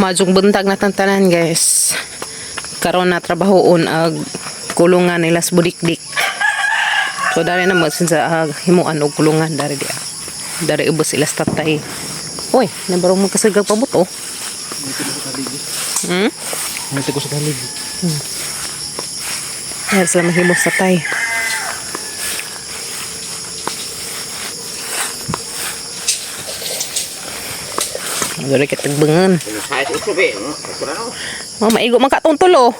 Majong buntag na tantanan guys. Karon na trabahoon ag kulungan nila sa budikdik. So dari na mo sa himuan og kulungan dari dia. Dari ubos sila sa tatay. Oy, nabarong mo kasagag pabuto. May tigo sa kalig. Dahil sila mahimos sa tay. Dari kitagbangan. Maigo man katong tulo.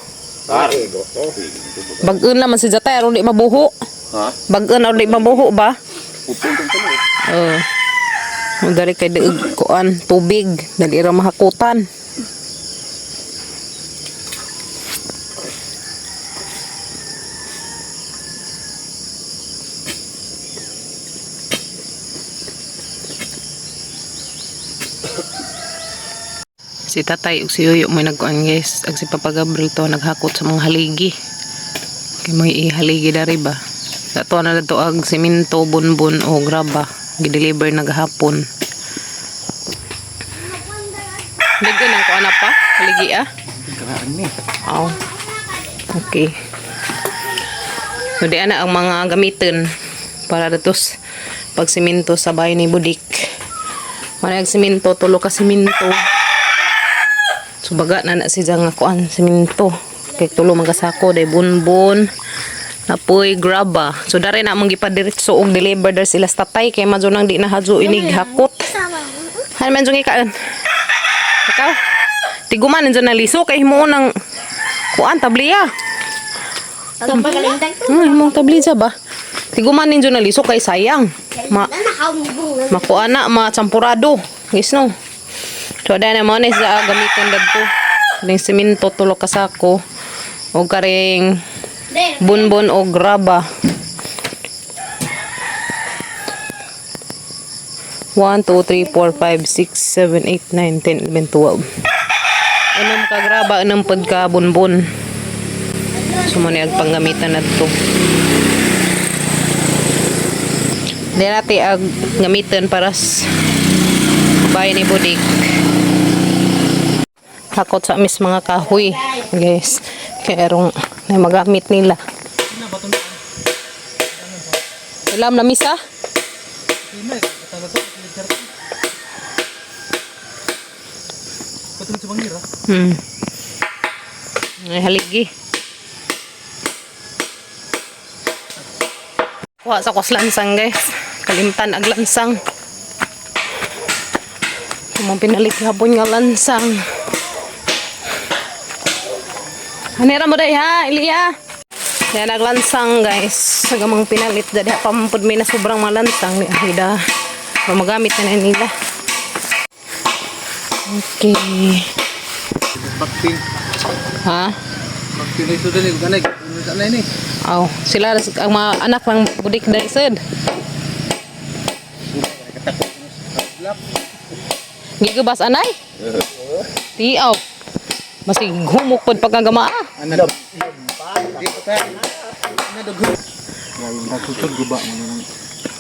Bag-un naman si Jatay aron di mabuho. Ha? Bag-un aron di mabuho ba? Dari kay deug kuan tubig dali ra mahakutan. Si tatay ug si Yoyo may nagkuan guys, ag si Papa Gabriel to naghakot sa mga haligi. Kay may ihaligi dari ba. Sa to na to ag semento, bunbun o graba gi-deliver naghapon. Daghan ang kuan pa, haligi ah. Oh. Okay. So di ana ang mga gamiton para datos pag semento sa bahay ni Budik. Manag semento, tulo ka semento. So baga na si nga kuan semento kay tulo magasako day bunbun napoy graba. So dari na mong gipadiretso og deliver der sila sa tatay kay madyo nang di na hadyo inig hakot. Han man jung ikaon. Ikaw tiguman nandiyan na liso kay himo nang kuan tabliya. Himong tabliya ba? Tiguman ninyo na liso kay sayang. Makuan na macampurado. Guys no. So dahil naman sa gamitin dadto ng semento tulo ka sako o karing bunbun o graba 1, 2, 3, 4, 5, 6, 7, 8, 9, 10, 11, 12 anong ka graba anong pod ka bunbun so muna yung panggamitan dadto di natin ang gamitin para sa bahay ni Budik. Hakot sa amis mga kahoy guys kaya erong na magamit nila alam na misa ay haligi kuha sa kos lansang guys kalimtan ag lansang mong pinalik hapon nga lansang. Hanira mo day ha, Ilia. Kaya naglansang guys. Sagamang pinalit. Dadi pampud may na sobrang malansang. Hida. Magamit na nila. Okay. Bakpin. Ha? Bakpin ito din. Ganag. Ano ini? Aw. Sila ang mga anak ng Budik dari sud. Gigabas anay? Tiaw. Masig humok pod pagkagama. Ano? Di pa ka. Ano dugho? Nagsusod guba mo.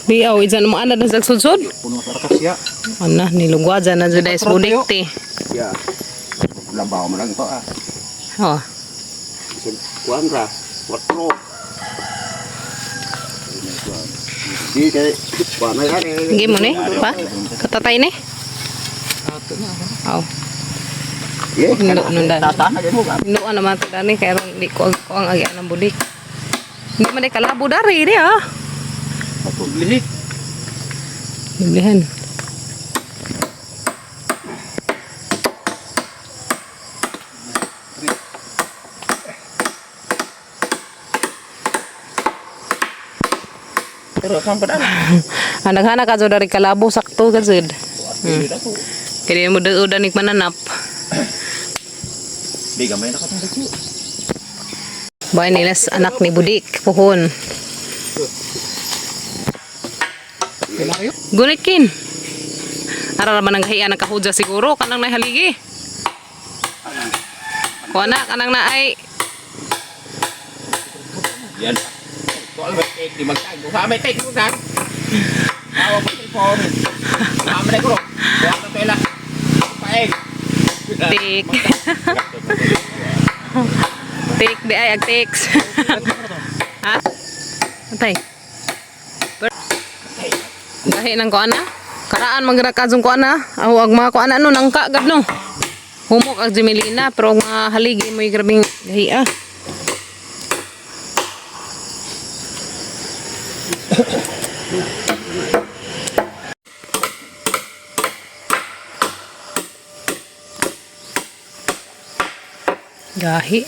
Tiaw ijan mo ana sa sudsod. Puno sa rakasya. Ana nilugwaja na jud is Budik ti. Ya. Labaw mo lang to ah. Oh. Kuan ra. Watro. Di kay kuan na yan. Gi mo ni pa? Katatay ni? Aw. Nunda. Nuan naman to dani kay ron di ko ang agi ang Budik. Hindi man day kalabo dari di ah. Patulihi. Bilihan. Pero kan padaan. Anak-anak ka dari kalabo sakto ka jud. Kaya mo udah nik mananap. Di gamay na katong. Bahay nila anak ni Budik pohon. Gunit kin. Ara raman ang hiya nakahuja siguro kanang nahaligi. Kuana kanang naay. Yan. Kuan ba take di magtag. Sa may take mo kan. Awa pa telephone. Amre ko. Wa ta tela. Paeg. Tik. Tik di ay ag tiks. Ha? Antay. Dahil nang kuan na. Karaan magrakazong kuan na. Aw ag mga kuan ano nang kagad no. Humok ag Jimelina pero nga haligi mo grabing gahi ah. Gahi.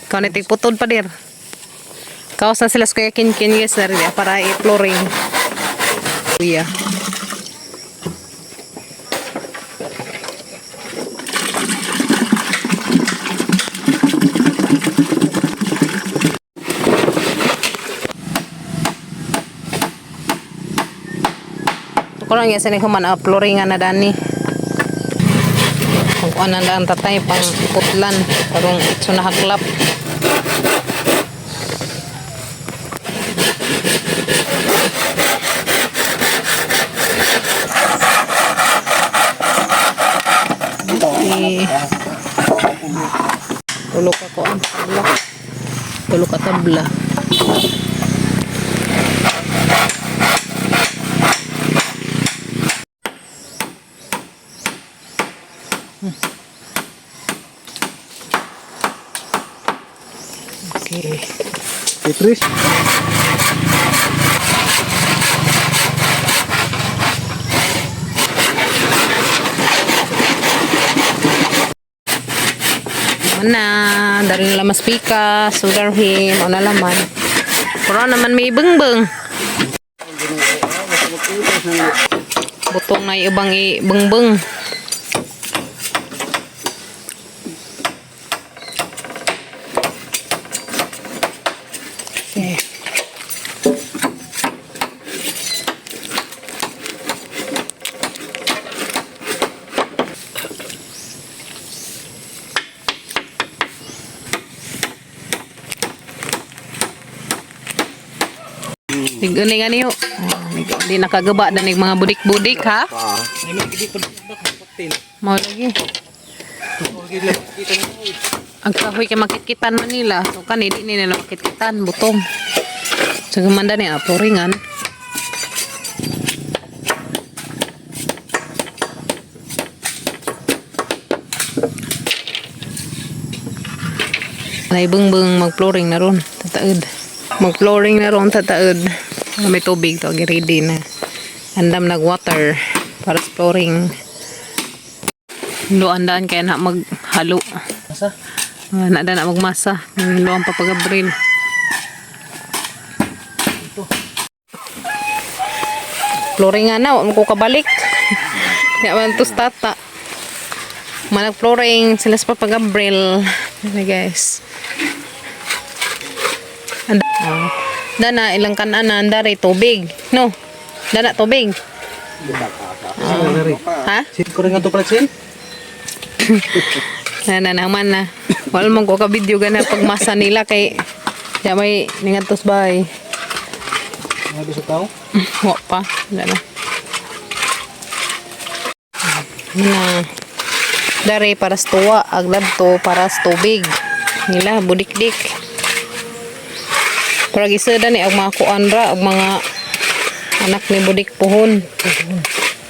Ikaw na tigputod pa dir. Kaos na sila sa kuya kin yes na rin para i-flooring. Kuya. Ito ko lang yan sa human flooringan na dani. Kung ano lang tatay pang putlan parang ito na haklap. Tulog ako ang tabla. Tulog ka tabla. Okay. Tetris. Mana, dari nila mas pika, sugar him, o nalaman. Pero naman may bengbeng. Butong na ibang bengbeng. Okay. Tigani nga niyo. Di nakagaba na mga budik-budik ha. Mau lagi. Ang kahoy kay makitkitan man nila. So kan di nila makitkitan butong. So gumanda ni floringan. Naibeng-beng mag-flooring na ron. Tataod. Mag-flooring na ron tataod. May tubig to, ready na. Andam nag-water para sa flooring. Luandaan kaya na maghalo. Masa? Nada na magmasa. Luang papagabril. Flooring nga na, huwag ko kabalik. Kaya man ito tata. Manag-flooring sila sa papagabril. Yan guys. Dana ilang kanan na andari tubig. No. Dana tubig. Ha? Sin ko rin nga ito pala sin? Na naman na. Wala mong ko ka video gana pagmasa nila kay ya may ningantos bay. Ano sa tao? Wa pa. Dana. Na dari para sa tuwa, agladto para sa tubig. Nila budik-dik. Para gisada ni ang mga kuanra, ang mga anak ni budik pohon.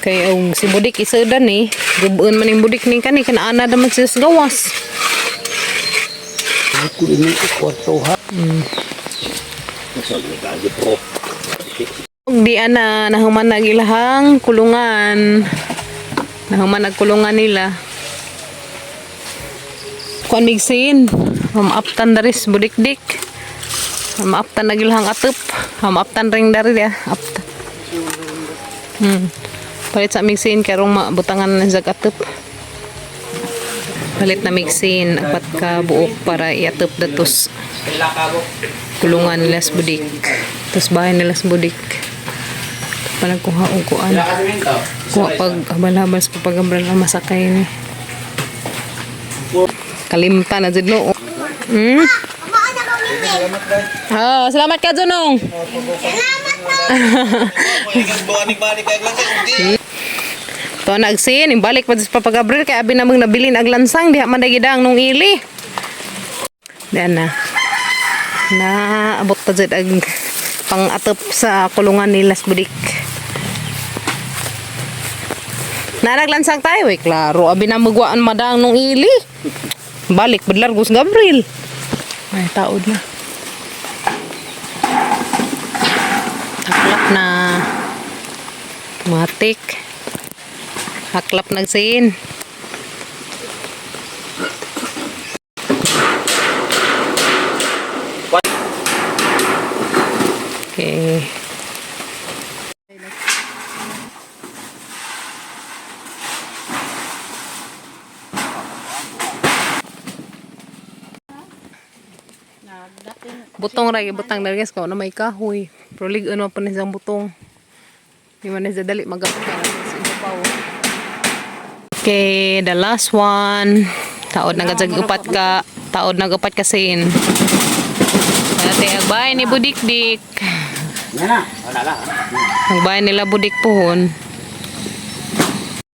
Kay og si budik isada ni, gubuon man ning budik ni kani kana naman siya sa gawas. Ko ini kwarto ha. Di ana nahuman nagilahang kulungan. Nahuman nagkulungan nila. Kuan migsin, mamaptan daris budik-dik. Mamaptan nagilahang atup, mamaptan ring dari dia. Aptan. Palit sa mixin karong mabutangan na sa atop. Palit na mixin apat ka buok para iatop datos kulungan nila sa budik. Tapos bahay nila sa budik. Panagkuha og kuan. Kuha pag habal-habal sa papagabral na masakay ni. Kalimtan na jud no. Salamat ka Junong. To nagsin imbalik pa sa papagabril kay abi namang nabilin ag lansang diha man dagidang nung ili. Diyan na. Na abot pa jud ag pang-atop sa kulungan nila sa budik. Naraglansang tayo eh, klaro. Abi na magwaan madang nung ili. Balik, badlar gus Gabriel. Ay, taod na. Haklap na. Matik. Haklap nagsin. Okay. Butong ra butang na guys ko na may kahoy. Pero lig-on pa ni sang butong. Di man sa dali magapon sa ibabaw. Okay, the last one. Taod na gajag upat ka, taod na upat ka sin. Dati agbay ni Budikdik. Agbay nila Budik pohon.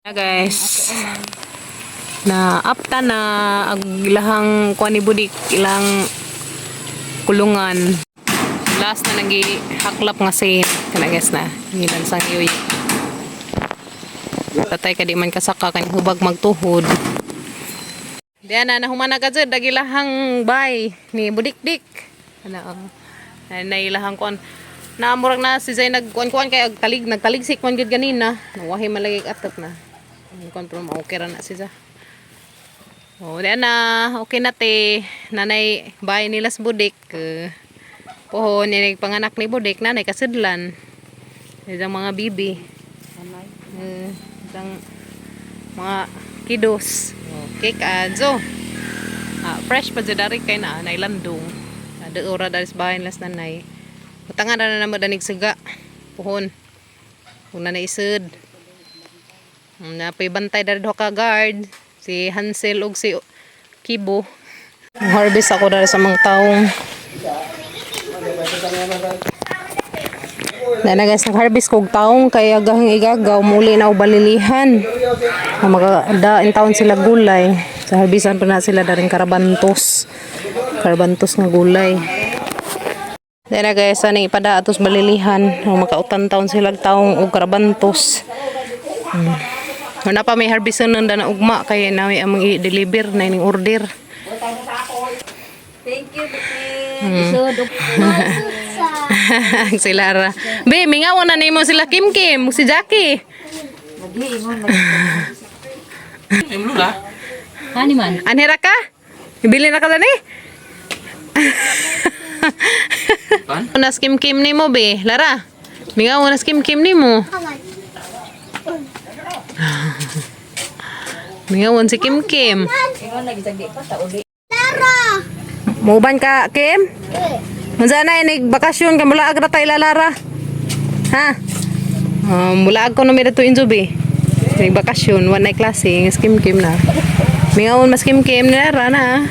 Guys. Na apta na ag ilahang kuan ni Budik ilang kulungan. Last na nagi haklap nga sin kana guys na ngilan sang yoy. Tatay ka di man kasaka kay hubag magtuhod. Diyan na humana ka jud dagilahang bay ni Budikdik. Ana nailahang kuan. Naamurag na si Zay nagkuan-kuan kay nagtaligsik man gud ganina. Nawahi malagi atop na. Kuan pero okay ra na si Zay. Oh, diyan na okay na te nanay bay nila sa Budik. Pohon ni panganak ni Budik nanay kasidlan. Isang mga bibi. Isang mga kidos. Okay kaadso. Fresh pa jud dari kay na nailandong. Ada ora dari sa bahay las nanay. Utangan na naman danig siga. Pohon. Kung na naisud. Napay bantay dari duha ka guard. Si Hansel ug si Kibo. Harvest ako dari sa mga taong. Dana guys, nag-harvest kog taong kay agahang igagaw muli na ubalilihan. Magadain taon sila gulay. Sa harbisan pa na sila daring karabantos. Karabantos nga gulay. Dana guys, ani ipada atos balilihan. Makautan taon sila taong ug karabantos. Wala pa may harbisan nang dana ugma kay nawi among i-deliver na ining order. Thank you, Bibi. Si Lara. Be, mingawan na nimo sila Kim Kim, si Jackie. Hani man. Anhera ka? Ibili na ka dani? Unas Kim Kim nimo be, Lara. Mingawan na Kim Kim nimo. Mingawan si Kim Kim. Lara! Muban ka, Kim? Mansa na inig bakasyon ka mula agra tay Lara. Ha? Mula ako na mira to injubi. Inig bakasyon, one night klase, Kim Kim na. Mingawon mas Kim Kim na Lara na.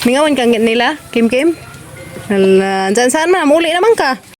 Mingawon kang nila, Kim Kim? Saan man, muli naman ka.